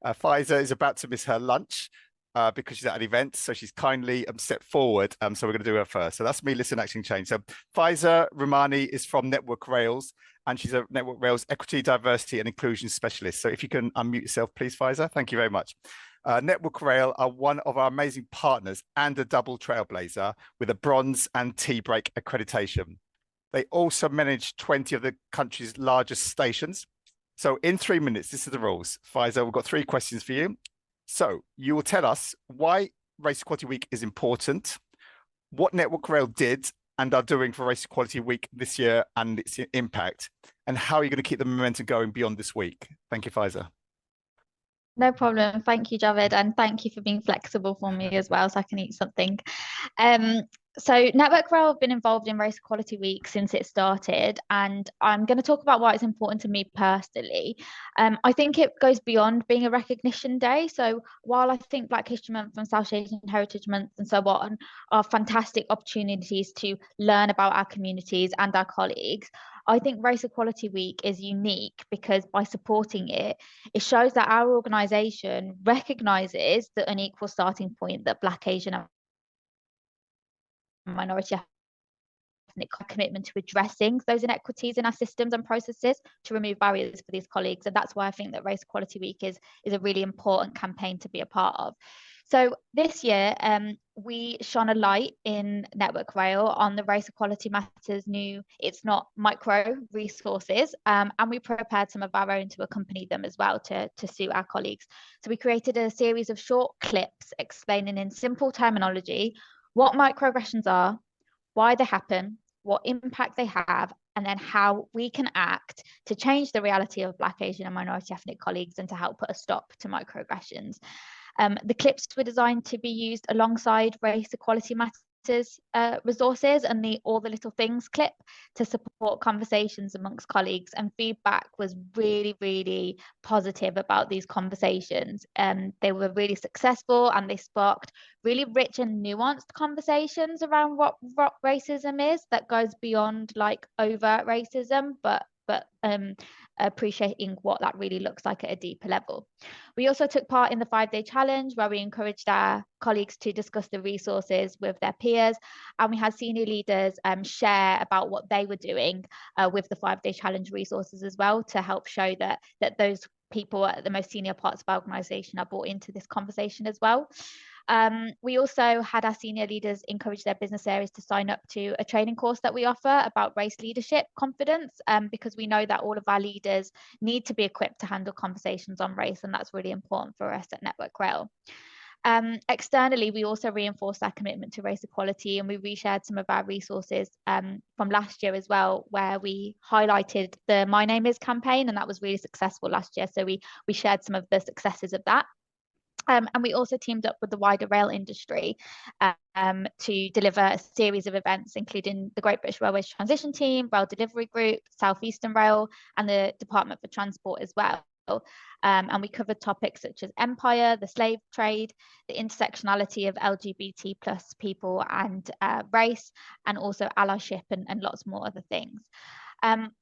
Faizza is about to miss her lunch because she's at an event, so she's kindly stepped forward. So we're going to do her first. So that's me, Listen, Action, Change. So Faizza Rumani is from Network Rails, and she's a Network Rails Equity, Diversity and Inclusion Specialist. So if you can unmute yourself, please, Faizza. Thank you very much. Network Rail are one of our amazing partners and a double trailblazer with a bronze and T-Break accreditation. They also manage 20 of the country's largest stations. So in 3 minutes, this is the rules. Faizza, we've got 3 questions for you. So you will tell us why Race Equality Week is important, what Network Rail did and are doing for Race Equality Week this year and its impact, and how you're going to keep the momentum going beyond this week. Thank you, Faizza. No problem. Thank you, Javed, and thank you for being flexible for me as well, so I can eat something. So Network Rail have been involved in Race Equality Week since it started, and I'm going to talk about why it's important to me personally. I think it goes beyond being a recognition day. So while I think Black History Month and South Asian Heritage Month and so on are fantastic opportunities to learn about our communities and our colleagues, I think Race Equality Week is unique because by supporting it, it shows that our organisation recognises the unequal starting point that Black, Asian and minority ethnic commitment to addressing those inequities in our systems and processes to remove barriers for these colleagues. And that's why I think that Race Equality Week is a really important campaign to be a part of. So this year, we shone a light in Network Rail on the Race Equality Matters new It's Not Micro resources, and we prepared some of our own to accompany them as well to suit our colleagues. So we created a series of short clips explaining in simple terminology what microaggressions are, why they happen, what impact they have, and then how we can act to change the reality of Black, Asian and minority ethnic colleagues and to help put a stop to microaggressions. The clips were designed to be used alongside Race Equality Matters resources and the All the Little Things clip to support conversations amongst colleagues, and feedback was really, really positive about these conversations. They were really successful and they sparked really rich and nuanced conversations around what racism is that goes beyond like overt racism, but appreciating what that really looks like at a deeper level. We also took part in the 5-day challenge where we encouraged our colleagues to discuss the resources with their peers, and we had senior leaders share about what they were doing with the 5-day challenge resources as well to help show that those people at the most senior parts of our organisation are brought into this conversation as well. We also had our senior leaders encourage their business areas to sign up to a training course that we offer about race leadership confidence, because we know that all of our leaders need to be equipped to handle conversations on race, and that's really important for us at Network Rail. Externally, we also reinforced our commitment to race equality, and we reshared some of our resources from last year as well, where we highlighted the My Name Is campaign, and that was really successful last year. So we shared some of the successes of that. And we also teamed up with the wider rail industry to deliver a series of events, including the Great British Railways Transition Team, Rail Delivery Group, South Eastern Rail, and the Department for Transport as well. And we covered topics such as empire, the slave trade, the intersectionality of LGBT plus people and race, and also allyship and lots more other things.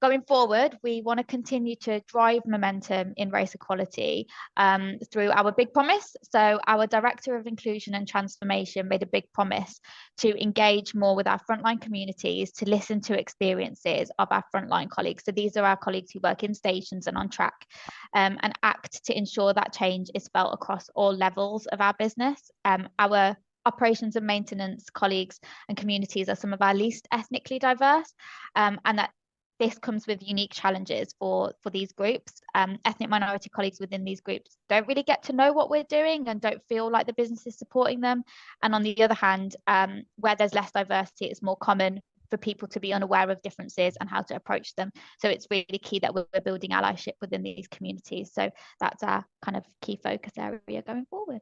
Going forward, we want to continue to drive momentum in race equality through our big promise. So our Director of Inclusion and Transformation made a big promise to engage more with our frontline communities, to listen to experiences of our frontline colleagues. So these are our colleagues who work in stations and on track, and act to ensure that change is felt across all levels of our business. Our operations and maintenance colleagues and communities are some of our least ethnically diverse, and that this comes with unique challenges for these groups. Ethnic minority colleagues within these groups don't really get to know what we're doing and don't feel like the business is supporting them. And on the other hand, where there's less diversity, it's more common for people to be unaware of differences and how to approach them. So it's really key that we're building allyship within these communities. So that's our kind of key focus area going forward.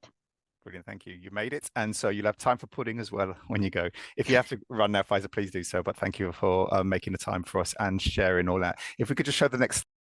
Brilliant, thank you. You made it, and so you'll have time for pudding as well when you go. If you have to run now, Faizza, please do so. But thank you for making the time for us and sharing all that. If we could just show the next